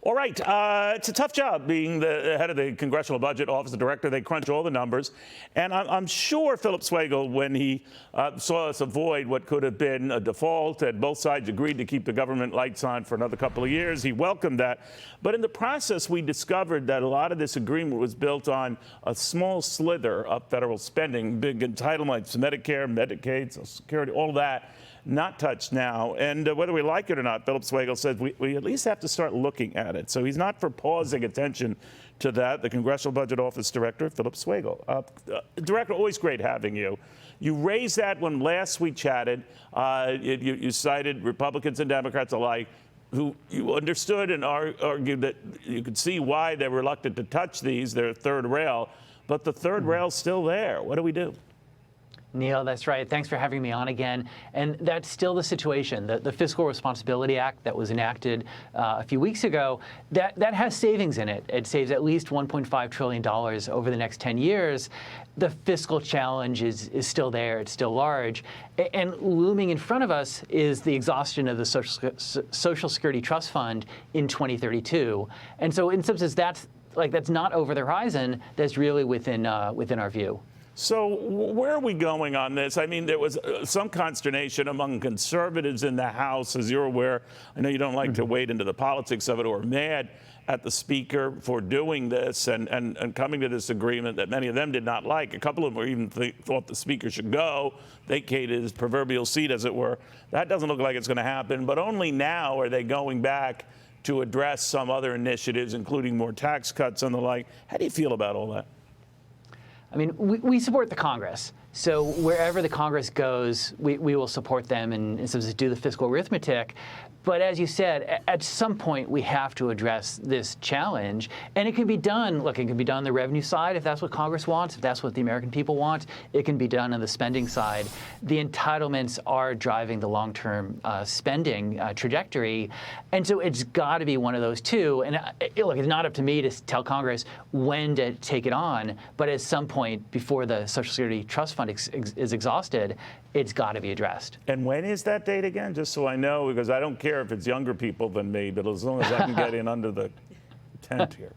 All right, it's a tough job being the head of the Congressional Budget Office, the director. They crunch all the numbers. And I'm sure Phillip Swagel, when he saw us avoid what could have been a default, and both sides agreed to keep the government lights on for another couple of years, he welcomed that. But in the process, we discovered that a lot of this agreement was built on a small slither of federal spending, big entitlements, Medicare, Medicaid, Social Security, all that. Not touched now. And whether we like it or not, Phillip Swagel said we at least have to start looking at it. So he's not for pausing attention to that. The Congressional Budget Office Director, Phillip Swagel. Director, always great having you. You raised that when last we chatted. You cited Republicans and Democrats alike who you understood and argued that you could see why they're reluctant to touch these, their third rail. But the third rail's still there. What do we do? Neil, that's right. Thanks for having me on again. And that's still the situation. The Fiscal Responsibility Act that was enacted a few weeks ago, that has savings in it. It saves at least $1.5 trillion over the next 10 years. The fiscal challenge is still there. It's still large. And looming in front of us is the exhaustion of the Social Security Trust Fund in 2032. And so in some sense, that's not over the horizon. That's really within our view. So where are we going on this? I mean, there was some consternation among conservatives in the House, as you're aware. I know you don't like to wade into the politics of it, or mad at the Speaker for doing this and coming to this agreement that many of them did not like. A couple of them even thought the Speaker should go, vacated his proverbial seat, as it were. That doesn't look like it's going to happen. But only now are they going back to address some other initiatives, including more tax cuts and the like. How do you feel about all that? I mean, we support the Congress. So wherever the Congress goes, we will support them and do the fiscal arithmetic. But as you said, at some point, we have to address this challenge. And it can be done. Look, it can be done on the revenue side if that's what Congress wants, if that's what the American people want. It can be done on the spending side. The entitlements are driving the long-term spending trajectory. And so it's got to be one of those two. And look, it's not up to me to tell Congress when to take it on. But at some point, before the Social Security Trust Fund is exhausted, it's got to be addressed. And when is that date again? Just so I know, because I don't care if it's younger people than me, but as long as I can get in under the tent here.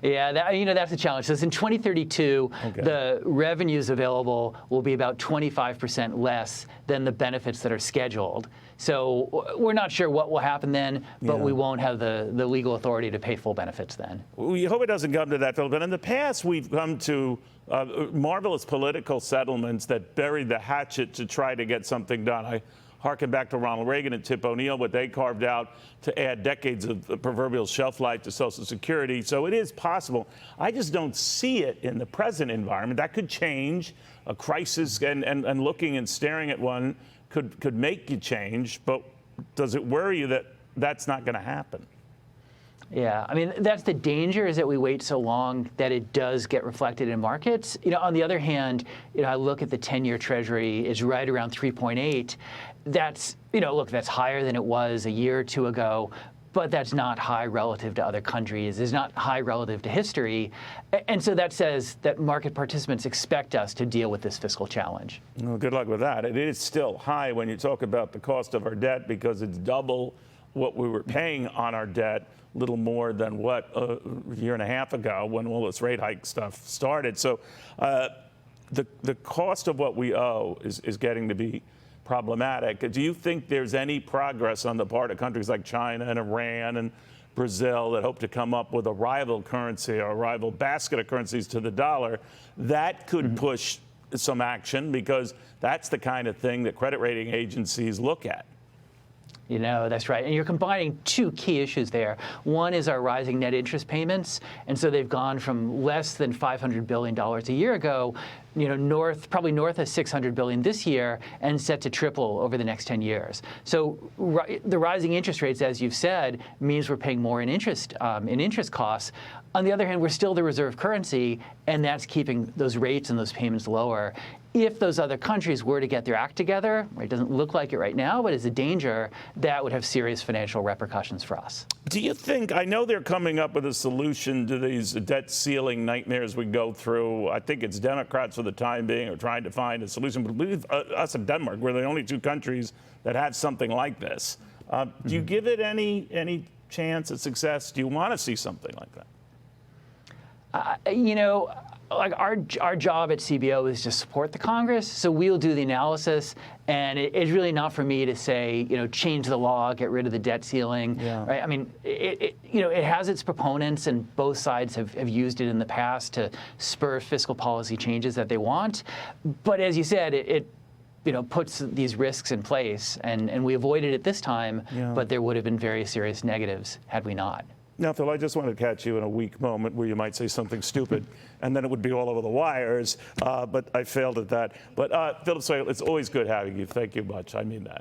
Yeah, that's a challenge. So in 2032, the revenues available will be about 25% less than the benefits that are scheduled. So we're not sure what will happen then, but we won't have the legal authority to pay full benefits then. We hope it doesn't come to that, Phillip. But in the past, we've come to marvelous political settlements that buried the hatchet to try to get something done. I harken back to Ronald Reagan and Tip O'Neill, what they carved out to add decades of the proverbial shelf life to Social Security. So it is possible. I just don't see it in the present environment. That could change. A crisis and looking and staring at one could make you change. But does it worry you that that's not going to happen? Yeah, I mean, that's the danger, is that we wait so long that it does get reflected in markets. On the other hand, I look at the 10-year Treasury is right around 3.8. That's, look, that's higher than it was a year or two ago, but that's not high relative to other countries. It's not high relative to history. And so that says that market participants expect us to deal with this fiscal challenge. Well, good luck with that. It is still high when you talk about the cost of our debt, because it's double what we were paying on our debt, little more than what a year and a half ago when all this rate hike stuff started. So the cost of what we owe is getting to be problematic. Do you think there's any progress on the part of countries like China and Iran and Brazil that hope to come up with a rival currency or a rival basket of currencies to the dollar that could push some action? Because that's the kind of thing that credit rating agencies look at. That's right. And you're combining two key issues there. One is our rising net interest payments. And so they've gone from less than $500 billion a year ago, probably north of $600 billion this year, and set to triple over the next 10 years. So the rising interest rates, as you've said, means we're paying more in interest costs. On the other hand, we're still the reserve currency, and that's keeping those rates and those payments lower. If those other countries were to get their act together, it doesn't look like it right now, but it's a danger, that would have serious financial repercussions for us. Do you think, I know they're coming up with a solution to these debt ceiling nightmares we go through. I think it's Democrats for the time being are trying to find a solution. But believe us and Denmark, we're the only two countries that have something like this. Do you give it any chance at success? Do you want to see something like that? You know, like our job at CBO is to support the Congress, so we'll do the analysis, and it's really not for me to say, you know, change the law, get rid of the debt ceiling. Yeah. Right? I mean, you know, it has its proponents, and both sides have used it in the past to spur fiscal policy changes that they want. But as you said, it you know, puts these risks in place, and we avoided it this time, but there would have been very serious negatives had we not. Now, Phil, I just wanted to catch you in a weak moment where you might say something stupid, and then it would be all over the wires, but I failed at that. But Phillip Swagel, it's always good having you. Thank you much. I mean that.